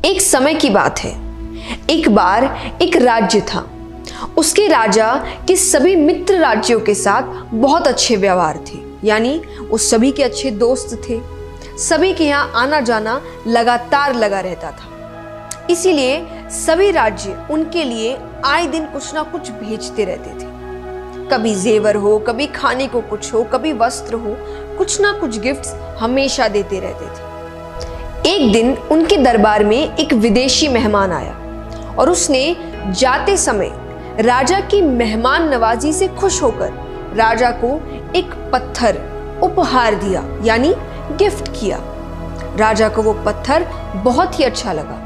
एक समय की बात है। एक बार एक राज्य था। उसके राजा के सभी मित्र राज्यों के साथ बहुत अच्छे व्यवहार थे, यानी वो सभी के अच्छे दोस्त थे। सभी के यहाँ आना जाना लगातार लगा रहता था। इसीलिए सभी राज्य उनके लिए आए दिन कुछ ना कुछ भेजते रहते थे। कभी जेवर हो, कभी खाने को कुछ हो, कभी वस्त्र हो, कुछ ना कुछ गिफ्ट्स हमेशा देते रहते थे। एक दिन उनके दरबार में एक विदेशी मेहमान आया और उसने जाते समय राजा की मेहमान नवाजी से खुश होकर राजा को एक पत्थर उपहार दिया, यानी गिफ्ट किया। राजा को वो पत्थर बहुत ही अच्छा लगा।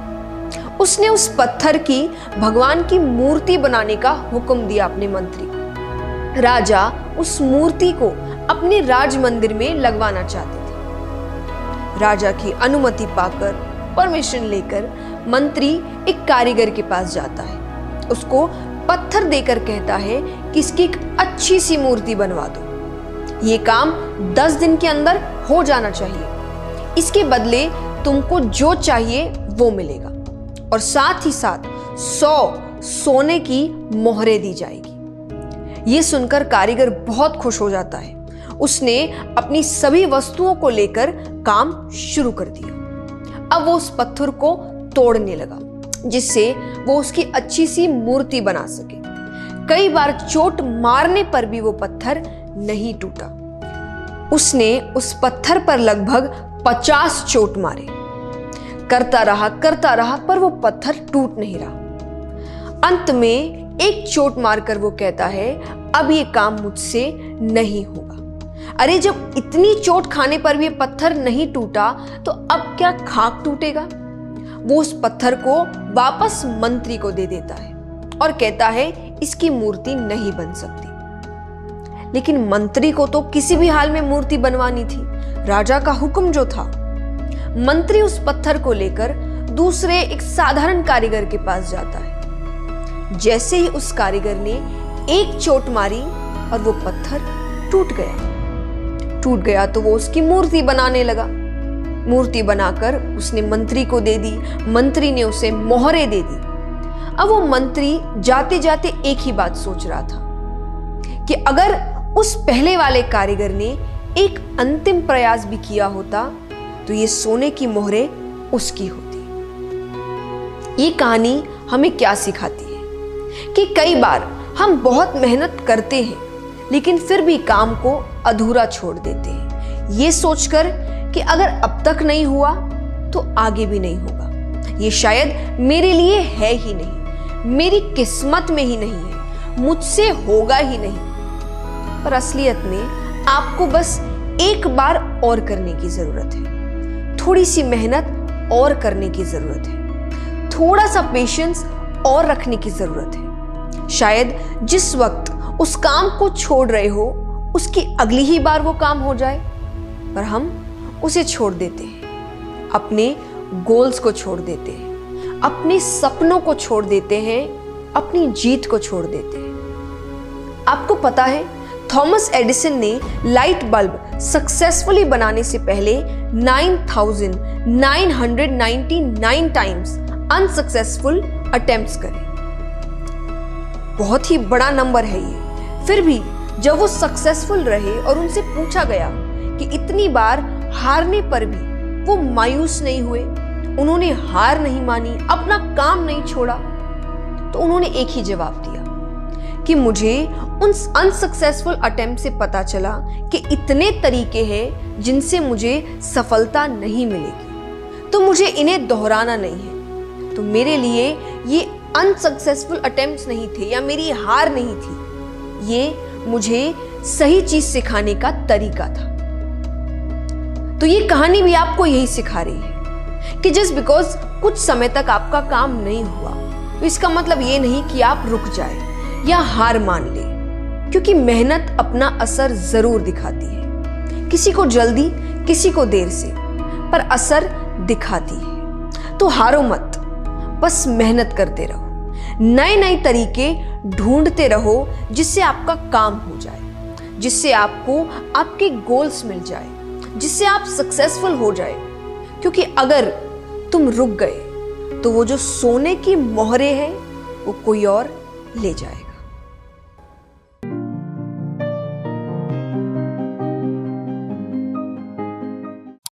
उसने उस पत्थर की भगवान की मूर्ति बनाने का हुक्म दिया अपने मंत्री को। राजा उस मूर्ति को अपने राज मंदिर में लगवाना चाहते थे। राजा की अनुमति पाकर, परमिशन लेकर मंत्री एक कारीगर के पास जाता है। उसको पत्थर देकर कहता है कि इसकी एक अच्छी सी मूर्ति बनवा दो। ये काम 10 दिन के अंदर हो जाना चाहिए। इसके बदले तुमको जो चाहिए वो मिलेगा और साथ ही साथ 100 सोने की मोहरें दी जाएगी। ये सुनकर कारीगर बहुत खुश हो जाता है। उसने अपनी सभी वस्तुओं को लेकर काम शुरू कर दिया। अब वो उस पत्थर को तोड़ने लगा, जिससे वो उसकी अच्छी सी मूर्ति बना सके। कई बार चोट मारने पर भी वो पत्थर नहीं टूटा। उसने उस पत्थर पर लगभग 50 चोट मारे। करता रहा पर वो पत्थर टूट नहीं रहा। अंत में एक चोट मारकर वो कहता है, अब ये काम मुझसे नहीं होगा। अरे, जब इतनी चोट खाने पर भी ये पत्थर नहीं टूटा तो अब क्या खाक टूटेगा। वो उस पत्थर को वापस मंत्री को दे देता है और कहता है इसकी मूर्ति नहीं बन सकती। लेकिन मंत्री को तो किसी भी हाल में मूर्ति बनवानी थी, राजा का हुक्म जो था। मंत्री उस पत्थर को लेकर दूसरे एक साधारण कारीगर के पास जाता है। जैसे ही उस कारीगर ने एक चोट मारी और वो पत्थर टूट गया तो वो उसकी मूर्ति बनाने लगा। मूर्ति बनाकर उसने मंत्री को दे दी। मंत्री ने उसे मोहरें दे दी। अब वो मंत्री जाते जाते एक ही बात सोच रहा था कि अगर उस पहले वाले कारीगर ने एक अंतिम प्रयास भी किया होता तो ये सोने की मोहरें उसकी होती। ये कहानी हमें क्या सिखाती है कि कई बार हम बहुत मेहनत करते हैं लेकिन फिर भी काम को अधूरा छोड़ देते हैं, ये सोचकर कि अगर अब तक नहीं हुआ तो आगे भी नहीं होगा। ये शायद मेरे लिए है ही नहीं, मेरी किस्मत में ही नहीं है, मुझसे होगा ही नहीं। पर असलियत में आपको बस एक बार और करने की जरूरत है, थोड़ी सी मेहनत और करने की जरूरत है, थोड़ा सा पेशेंस और रखने की जरूरत है। शायद जिस वक्त उस काम को छोड़ रहे हो उसकी अगली ही बार वो काम हो जाए, पर हम उसे छोड़ देते हैं। अपने गोल्स को छोड़ देते हैं, अपने सपनों को छोड़ देते हैं, अपनी जीत को छोड़ देते हैं। आपको पता है, थॉमस एडिसन ने लाइट बल्ब सक्सेसफुली बनाने से पहले 9,999 टाइम्स अनसक्सेसफुल अटेम्प्ट्स करे। बहुत ही बड़ा नंबर है ये। फिर भी जब वो सक्सेसफुल रहे और उनसे पूछा गया कि इतनी बार हारने पर भी वो मायूस नहीं हुए, उन्होंने हार नहीं मानी, अपना काम नहीं छोड़ा, तो उन्होंने एक ही जवाब दिया कि मुझे उन अनसक्सेसफुल अटेम्प्ट से पता चला कि इतने तरीके हैं जिनसे मुझे सफलता नहीं मिलेगी, तो मुझे इन्हें दोहराना नहीं है। तो मेरे लिए ये अनसक्सेसफुल अटेम्प्ट्स नहीं थे या मेरी हार नहीं थी, ये मुझे सही चीज सिखाने का तरीका था। तो ये कहानी भी आपको यही सिखा रही है कि जस्ट बिकॉज कुछ समय तक आपका काम नहीं हुआ तो इसका मतलब ये नहीं कि आप रुक जाए या हार मान ले, क्योंकि मेहनत अपना असर जरूर दिखाती है। किसी को जल्दी, किसी को देर से, पर असर दिखाती है। तो हारो मत, बस मेहनत करते रहो, नए नए तरीके ढूंढते रहो जिससे आपका काम हो जाए, जिससे आपको आपके गोल्स मिल जाए, जिससे आप सक्सेसफुल हो जाए। क्योंकि अगर तुम रुक गए तो वो जो सोने की मोहरें हैं वो कोई और ले जाएगा।